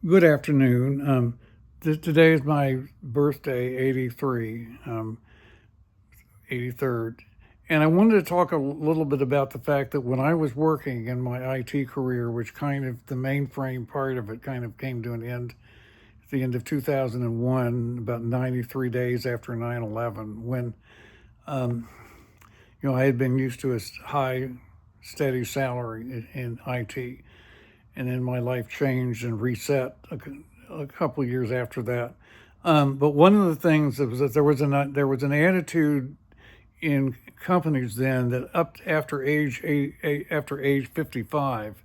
Good afternoon. Today is my birthday, 83, 83rd. And I wanted to talk a little bit about the fact that when I was working in my IT career, which kind of the mainframe part of it kind of came to an end at the end of 2001, about 93 days after 9/11, when, I had been used to a high, steady salary in IT. And then my life changed and reset a couple of years after that. But one of the things was that there was an attitude in companies then that up after age 55,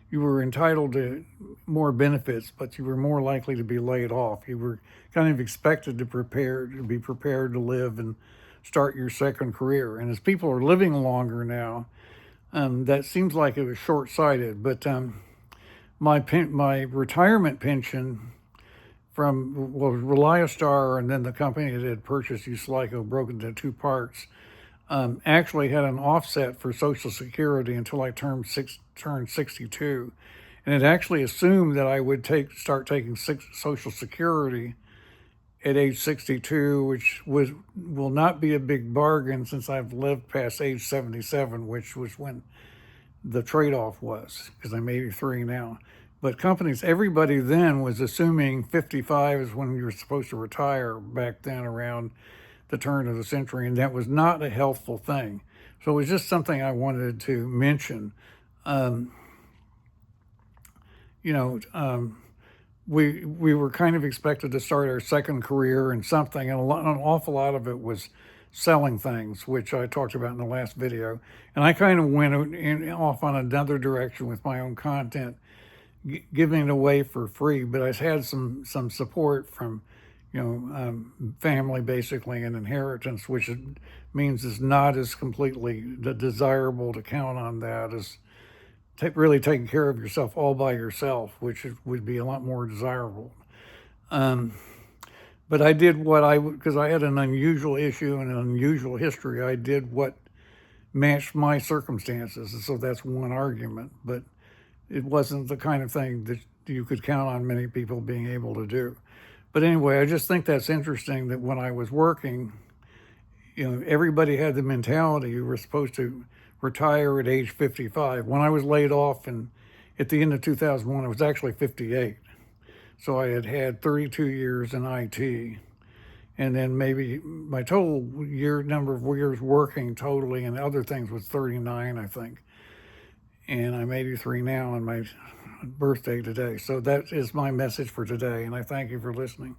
you were entitled to more benefits, but you were more likely to be laid off. You were kind of expected be prepared to live and start your second career. And as people are living longer now, that seems like it was short-sighted. But my retirement pension from Reliostar and then the company that had purchased Uslico, broken into two parts, actually had an offset for Social Security until I turned 62, and it actually assumed that I would start taking Social Security at age 62, which will not be a big bargain since I've lived past age 77, which was when the trade-off was, because I'm 83 now. But everybody then was assuming 55 is when you were supposed to retire back then around the turn of the century, and that was not a healthful thing. So it was just something I wanted to mention. Um, you know, we were kind of expected to start our second career in something, and an awful lot of it was selling things, which I talked about in the last video. And I kind of went off on another direction with my own content, giving it away for free. But I had some support from, family basically, and inheritance, which means it's not as completely desirable to count on that as really taking care of yourself all by yourself, which would be a lot more desirable. Um, but I did because I had an unusual issue and an unusual history, I did what matched my circumstances. And so that's one argument, but it wasn't the kind of thing that you could count on many people being able to do. But anyway, I just think that's interesting that when I was working, everybody had the mentality you were supposed to retire at age 55. When I was laid off at the end of 2001, I was actually 58. So I had 32 years in IT. And then maybe my total number of years working totally and other things was 39, I think. And I'm 83 now on my birthday today. So that is my message for today. And I thank you for listening.